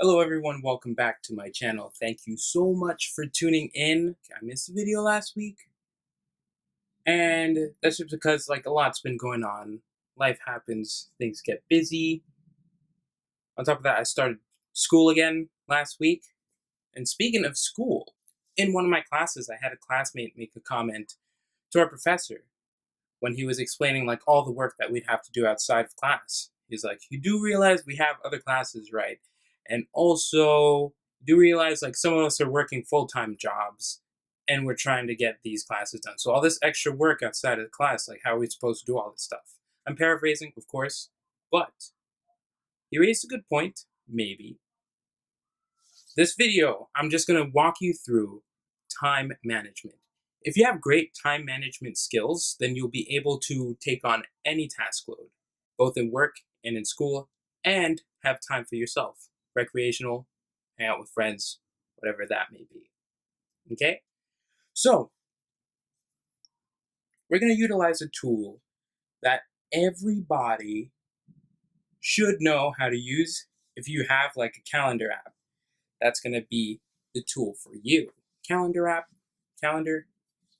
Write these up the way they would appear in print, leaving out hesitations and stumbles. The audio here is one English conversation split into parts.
Hello everyone, welcome back to my channel. Thank you so much for tuning in. I missed the video last week, and that's just because a lot's been going on. Life happens, things get busy. On top of that, I started school again last week. And speaking of school, in one of my classes, I had a classmate make a comment to our professor when he was explaining all the work that we'd have to do outside of class. He's like, "You do realize we have other classes, right? And also, you do realize some of us are working full-time jobs and we're trying to get these classes done. So all this extra work outside of class, how are we supposed to do all this stuff?" I'm paraphrasing, of course, but he raised a good point, maybe. This video, I'm just going to walk you through time management. If you have great time management skills, then you'll be able to take on any task load, both in work and in school, and have time for yourself, recreational, hang out with friends, whatever that may be. Okay? So, we're going to utilize a tool that everybody should know how to use. If you have a calendar app, that's going to be the tool for you. Calendar app, calendar,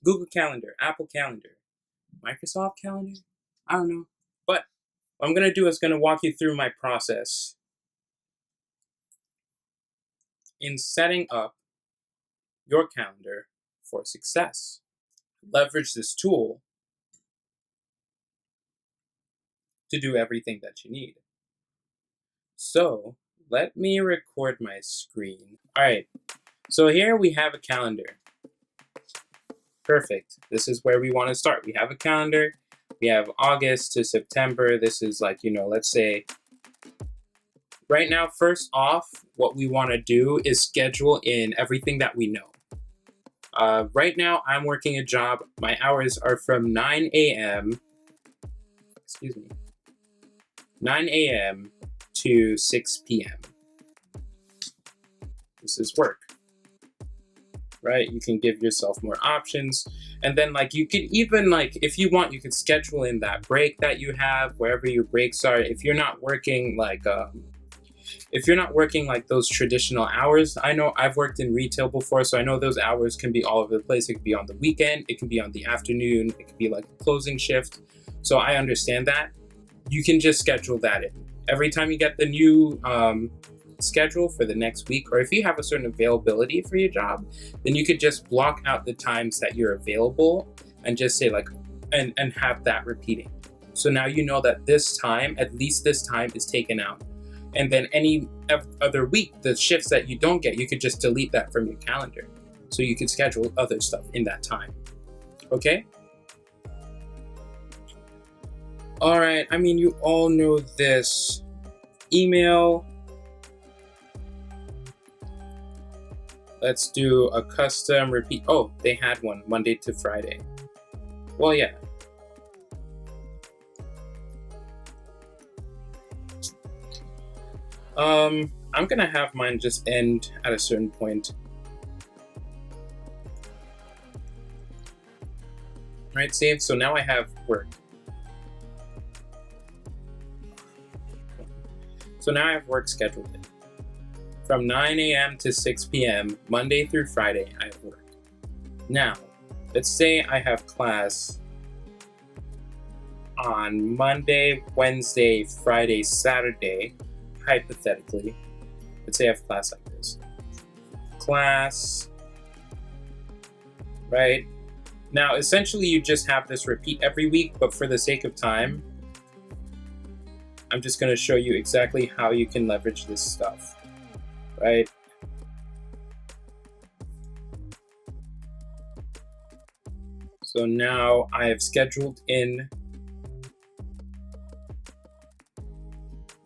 Google Calendar, Apple Calendar, Microsoft Calendar, I don't know. But what I'm going to do is going to walk you through my process in setting up your calendar for success. Leverage this tool to do everything that you need. So let me record my screen. All right, so here we have a calendar. Perfect. This is where we want to start. We have a calendar. We have August to September. This is let's say right now, first off, what we want to do is schedule in everything that we know. Right now, I'm working a job. My hours are from 9 a.m. 9 a.m. to 6 p.m. This is work, right? You can give yourself more options. And then you could even if you want, you could schedule in that break that you have, wherever your breaks are. If you're not working those traditional hours, I know I've worked in retail before, so I know those hours can be all over the place. It could be on the weekend, it can be on the afternoon, it could be a closing shift. So I understand that. You can just schedule that in. Every time you get the new schedule for the next week, or if you have a certain availability for your job, then you could just block out the times that you're available and just say and have that repeating. So now you know that this time, at least this time, is taken out. And then any other week, the shifts that you don't get, you could just delete that from your calendar. So you could schedule other stuff in that time. Okay? All right, I mean, you all know this. Email. Let's do a custom repeat. Oh, they had one Monday to Friday. Well, yeah. I'm gonna have mine just end at a certain point. Right, save. So now I have work. So now I have work scheduled in. From 9 a.m. to 6 p.m., Monday through Friday, I have work. Now, let's say I have class on Monday, Wednesday, Friday, Saturday, hypothetically. Let's say I have class like this. Class, right? Now, essentially, you just have this repeat every week, but for the sake of time, I'm just going to show you exactly how you can leverage this stuff. Right? So now I have scheduled in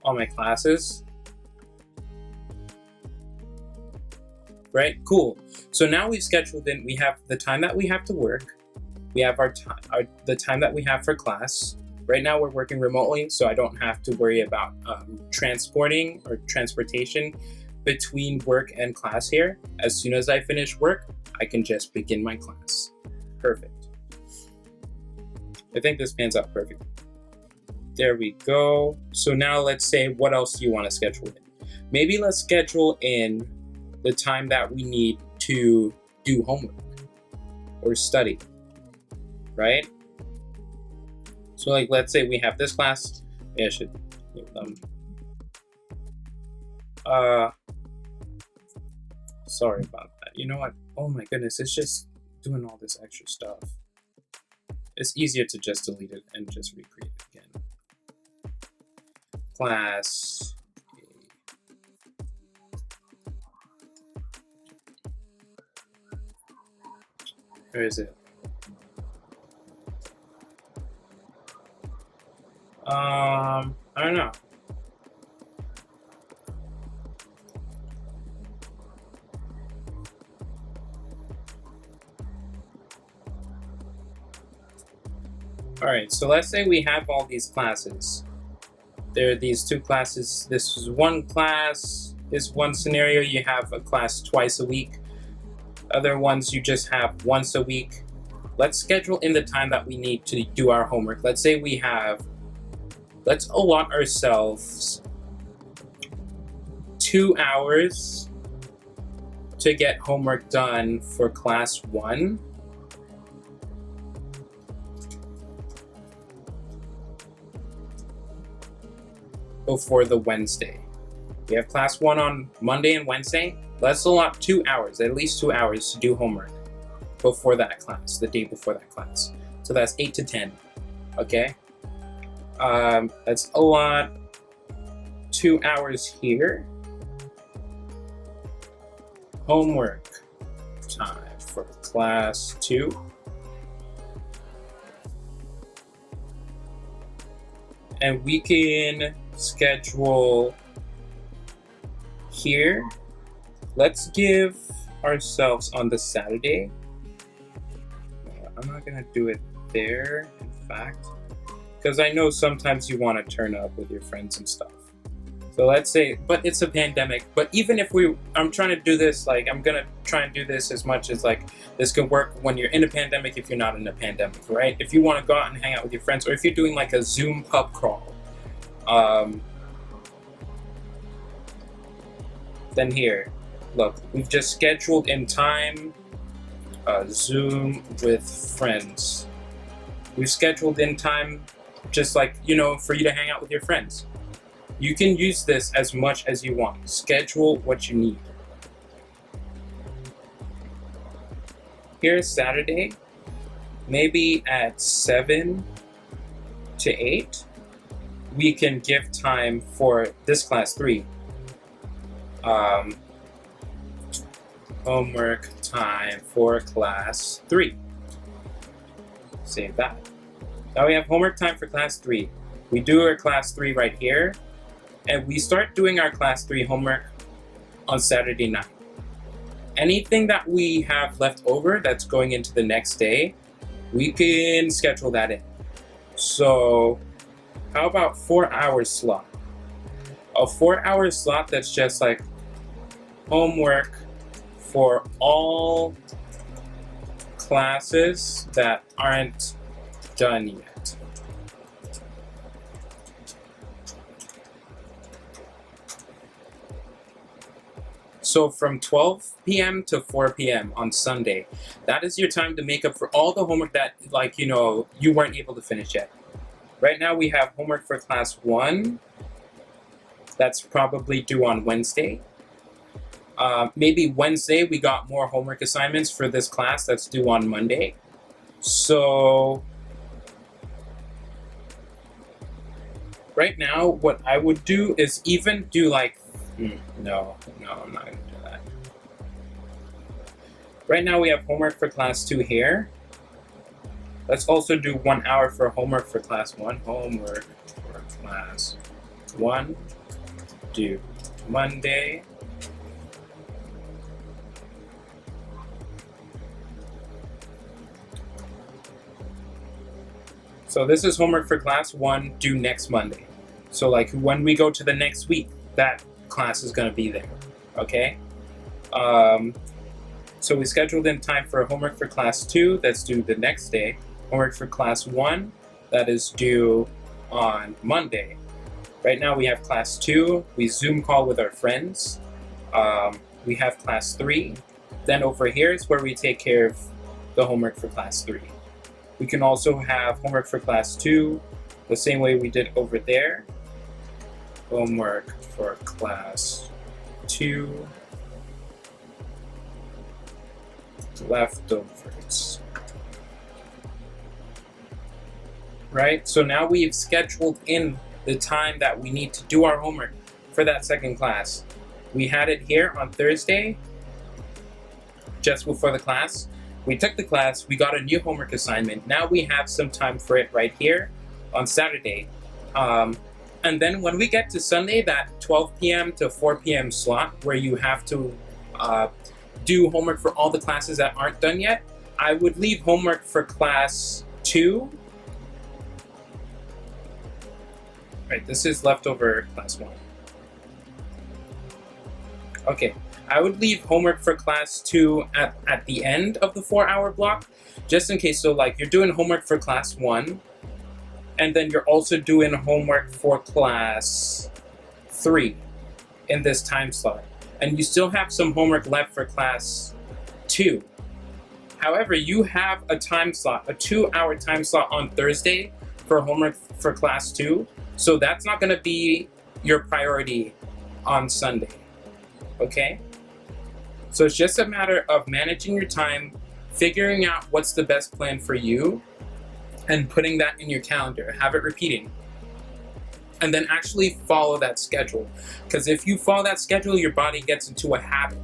all my classes. Right? Cool. So now we've scheduled in, we have the time that we have to work. We have the time that we have for class. Right now we're working remotely, so I don't have to worry about transportation between work and class here. As soon as I finish work, I can just begin my class. Perfect. I think this pans out perfectly. There we go. So now let's say, what else do you want to schedule in? maybe let's schedule in the time that we need to do homework or study, right? So like, let's say we have this class. Maybe I should give them. Sorry about that. You know what? Oh my goodness, it's just doing all this extra stuff. It's easier to just delete it and just recreate it again. Class. Where is it? I don't know. Alright, so let's say we have all these classes. There are these two classes. This is one class. This one scenario, you have a class twice a week. Other ones you just have once a week. Let's schedule in the time that we need to do our homework. Let's say we have, let's allot ourselves 2 hours to get homework done for class 1. Before the Wednesday. We have class 1 on Monday and Wednesday. Let's allot 2 hours, at least 2 hours to do homework before that class, the day before that class. So that's 8 to 10, okay? Let's allot 2 hours here. Homework time for class 2. And we can schedule here. Let's give ourselves on the Saturday. I'm not gonna do it there, in fact, because I know sometimes you want to turn up with your friends and stuff. So let's say, but it's a pandemic. But even if I'm trying to do this, like, I'm gonna try and do this as much as, like, this can work when you're in a pandemic, if you're not in a pandemic, right? If you want to go out and hang out with your friends, or if you're doing like a Zoom pub crawl, then here, look, we've just scheduled in time, Zoom with friends. We've scheduled in time, just like, you know, for you to hang out with your friends. You can use this as much as you want. Schedule what you need. Here's Saturday, maybe at 7 to 8, we can give time for this class 3. Homework time for class 3. Save that. Now we have homework time for class 3. We do our class 3 right here, and we start doing our class 3 homework on Saturday night. Anything that we have left over that's going into the next day, we can schedule that in. So how about 4-hour slot? A 4-hour slot that's just like homework for all classes that aren't done yet. So from 12 p.m. to 4 p.m. on Sunday, that is your time to make up for all the homework that, like, you know, you weren't able to finish yet. Right now we have homework for class 1 that's probably due on Wednesday. Maybe Wednesday we got more homework assignments for this class that's due on Monday. So right now what I would do is even do like, no, I'm not gonna do that. Right now we have homework for class 2 here. Let's also do 1 hour for homework for class 1. Homework for class 1 due Monday. So this is homework for class 1 due next Monday. So like when we go to the next week, that class is going to be there, okay? So we scheduled in time for homework for class 2 that's due the next day. Homework for class 1 that is due on Monday. Right now we have class 2, we Zoom call with our friends. We have class 3. Then over here is where we take care of the homework for class 3. We can also have homework for class 2 the same way we did over there. Homework for class 2, leftovers. Right? So now we've scheduled in the time that we need to do our homework for that second class. We had it here on Thursday, just before the class. We took the class, we got a new homework assignment. Now we have some time for it right here on Saturday. And then when we get to Sunday, that 12 p.m. to 4 p.m. slot where you have to do homework for all the classes that aren't done yet, I would leave homework for class 2. Right, this is leftover class 1. Okay, I would leave homework for class 2 at the end of the 4-hour block, just in case. So like you're doing homework for class 1, and then you're also doing homework for class 3 in this time slot. And you still have some homework left for class 2. However, you have a time slot, a 2-hour time slot on Thursday for homework for class 2. So that's not going to be your priority on Sunday. Okay? So it's just a matter of managing your time, figuring out what's the best plan for you, and putting that in your calendar. Have it repeating. And then actually follow that schedule. Because if you follow that schedule, your body gets into a habit.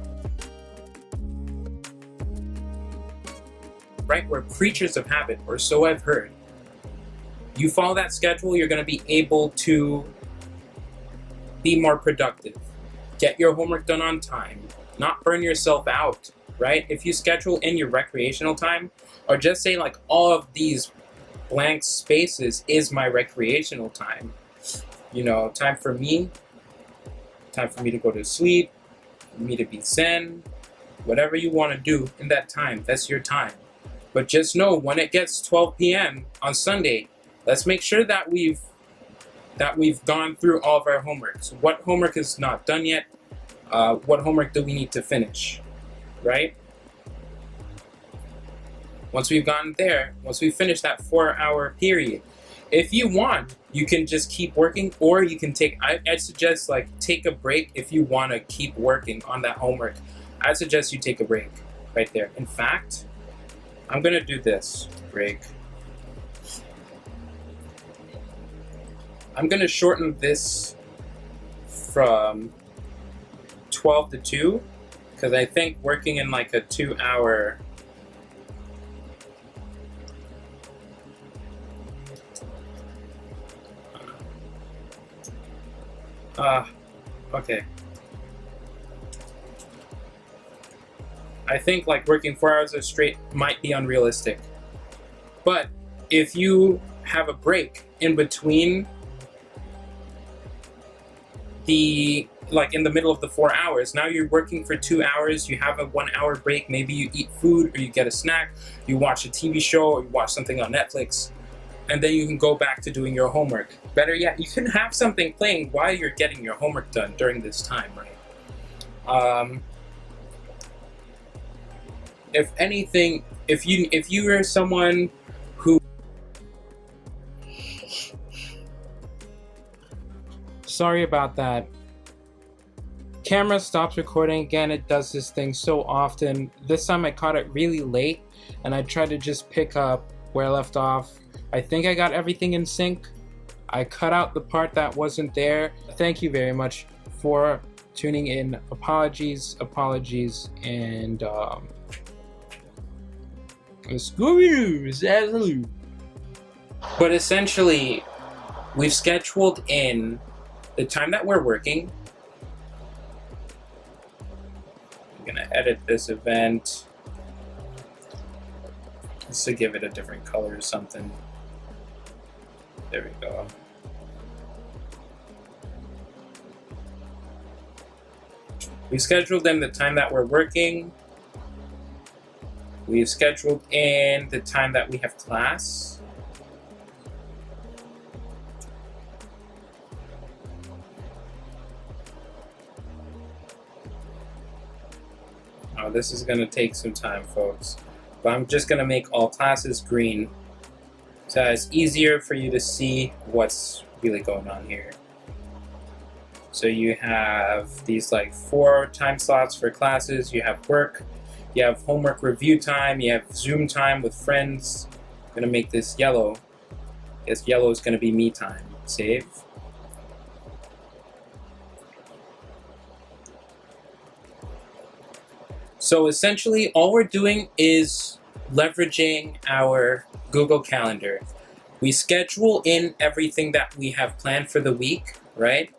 Right? We're creatures of habit, or so I've heard. You follow that schedule, you're going to be able to be more productive. Get your homework done on time. Not burn yourself out, right? If you schedule in your recreational time, or just say like all of these blank spaces is my recreational time. You know, time for me to go to sleep, for me to be zen, whatever you want to do in that time, that's your time. But just know when it gets 12 p.m. on Sunday, let's make sure that we've gone through all of our homework. So what homework is not done yet? What homework do we need to finish, right? Once we've gotten there, once we finish that 4-hour period, if you want, you can just keep working, or you can I suggest like take a break if you want to keep working on that homework. I suggest you take a break right there. In fact, I'm gonna do this break. I'm gonna shorten this from 12 to 2, because I think working in like a 2-hour okay. I think like working 4 hours straight might be unrealistic. But if you have a break in between like in the middle of the 4 hours, now you're working for 2 hours, you have a 1-hour break, maybe you eat food or you get a snack, you watch a TV show or you watch something on Netflix, and then you can go back to doing your homework. Better yet, you can have something playing while you're getting your homework done during this time, right? If anything, if you are someone who... Sorry about that. Camera stops recording again. It does this thing so often. This time I caught it really late and I tried to just pick up where I left off. I think I got everything in sync. I cut out the part that wasn't there. Thank you very much for tuning in. Apologies, and Scooby-Doo. But essentially, we've scheduled in the time that we're working. I'm gonna edit this event just to give it a different color or something. There we go. We scheduled in the time that we're working. We've scheduled in the time that we have class. this is gonna take some time, folks. But I'm just gonna make all classes green so it's easier for you to see what's really going on here. So you have these like 4 time slots for classes. You have work, you have homework review time, you have Zoom time with friends. I'm gonna make this yellow. This yellow is gonna be me time. Save. So essentially all we're doing is leveraging our Google Calendar. We schedule in everything that we have planned for the week, right?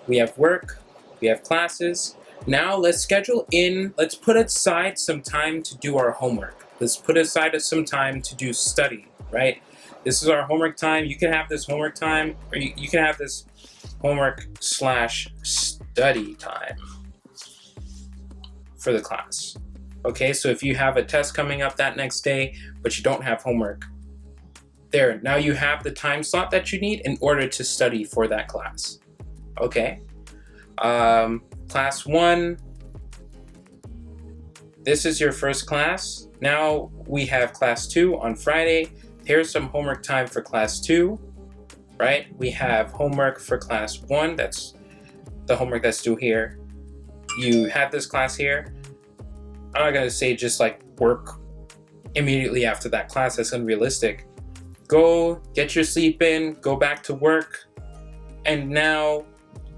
We have work, we have classes. Now let's schedule in, let's put aside some time to do our homework. Let's put aside some time to do study, right? This is our homework time. You can have this homework time, or you can have this homework/study time for the class. Okay, so if you have a test coming up that next day, but you don't have homework, there, now you have the time slot that you need in order to study for that class. Okay, class 1, this is your first class. Now we have class 2 on Friday. Here's some homework time for class 2, right? We have homework for class 1, that's the homework that's due here. You have this class here. I'm not gonna say just like work immediately after that class, that's unrealistic. Go get your sleep in, go back to work, and now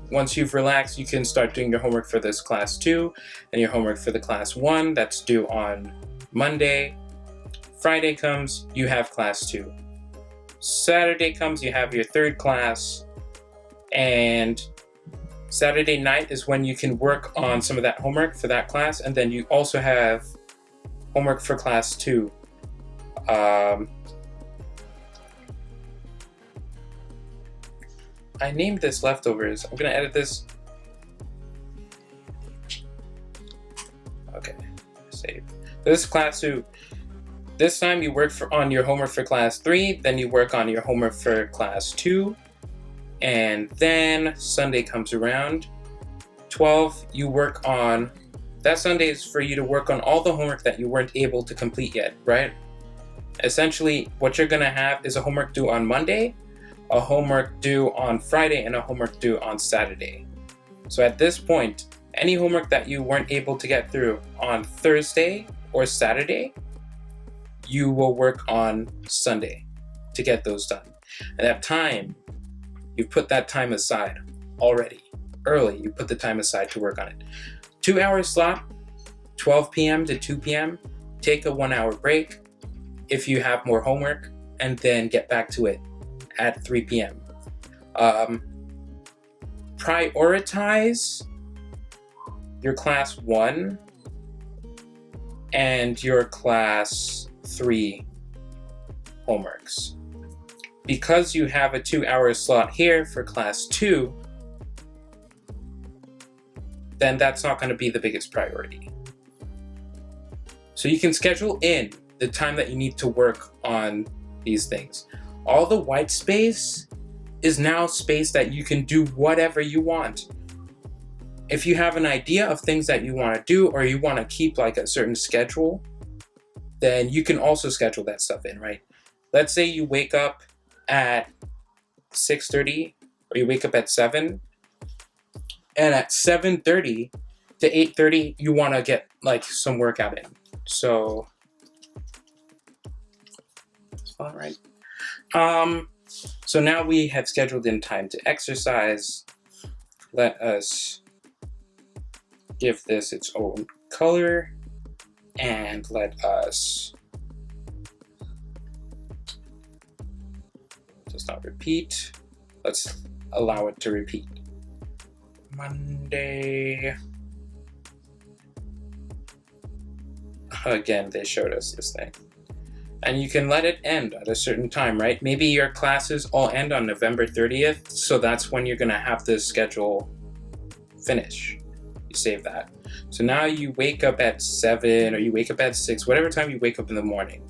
once you've relaxed, you can start doing your homework for this class 2 and your homework for the class 1 that's due on Monday. Friday comes, you have class 2. Saturday comes, you have your 3rd class, and Saturday night is when you can work on some of that homework for that class, and then you also have homework for class 2. I named this leftovers. I'm gonna edit this. Okay, save. This is class 2. This time you work on your homework for class 3, then you work on your homework for class 2, and then Sunday comes around. 12, you work on, that Sunday is for you to work on all the homework that you weren't able to complete yet, right? Essentially, what you're gonna have is a homework due on Monday, a homework due on Friday, and a homework due on Saturday. So at this point, any homework that you weren't able to get through on Thursday or Saturday, you will work on Sunday to get those done. And that time, you put that time aside already. Early, you put the time aside to work on it. 2-hour slot, 12 p.m. to 2 p.m. Take a 1-hour break if you have more homework, and then get back to it at 3 p.m. Prioritize your class 1 and your class 3 homeworks. Because you have a 2-hour slot here for class 2, then that's not going to be the biggest priority. So you can schedule in the time that you need to work on these things. All the white space is now space that you can do whatever you want. If you have an idea of things that you want to do, or you want to keep like a certain schedule, then you can also schedule that stuff in, right? Let's say you wake up at 6:30, or you wake up at 7, and at 7:30 to 8:30 you want to get like some workout in. So that's all right. So now we have scheduled in time to exercise. Let us give this its own color, and let us does not repeat. Let's allow it to repeat. Monday. Again, they showed us this thing. And you can let it end at a certain time, right? Maybe your classes all end on November 30th, so that's when you're gonna have the schedule finish. You save that. So now you wake up at 7, or you wake up at 6, whatever time you wake up in the morning.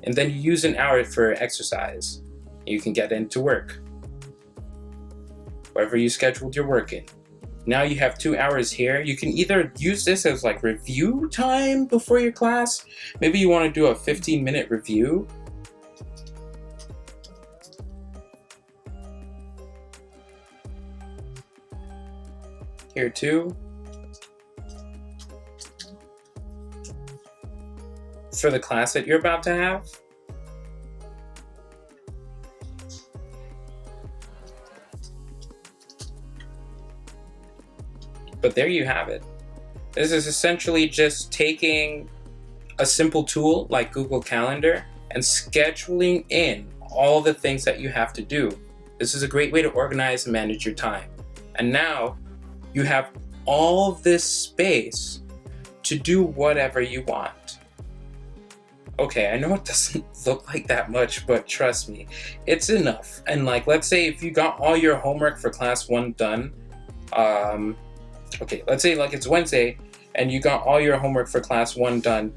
And then you use an hour for exercise. You can get into work. Wherever you scheduled your work in. Now you have 2 hours here. You can either use this as like review time before your class. Maybe you want to do a 15-minute review. Here too. For the class that you're about to have. But there you have it. This is essentially just taking a simple tool like Google Calendar and scheduling in all the things that you have to do. This is a great way to organize and manage your time. And now you have all this space to do whatever you want. Okay, I know it doesn't look like that much, but trust me, it's enough. And like, let's say if you got all your homework for class 1 done, okay, let's say like it's Wednesday and you got all your homework for class 1 done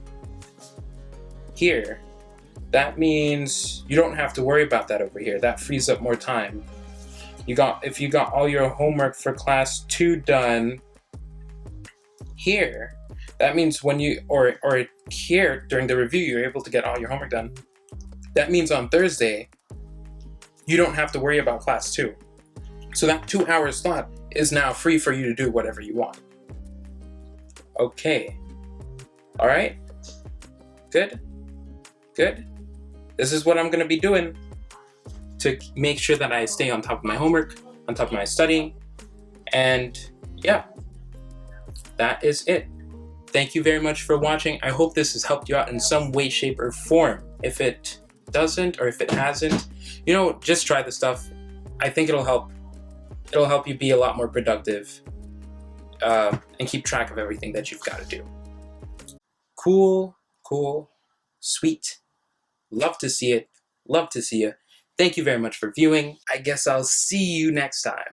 here. That means you don't have to worry about that over here. That frees up more time. If you got all your homework for class 2 done here, that means when you, or here during the review, you're able to get all your homework done. That means on Thursday, you don't have to worry about class 2. So that 2-hour slot is now free for you to do whatever you want. Okay. All right. Good. Good. This is what I'm going to be doing to make sure that I stay on top of my homework, on top of my studying. And yeah, that is it. Thank you very much for watching. I hope this has helped you out in some way, shape, or form. If it doesn't, or if it hasn't, just try the stuff. I think it'll help. It'll help you be a lot more productive and keep track of everything that you've got to do. Cool, sweet. Love to see it. Love to see you. Thank you very much for viewing. I guess I'll see you next time.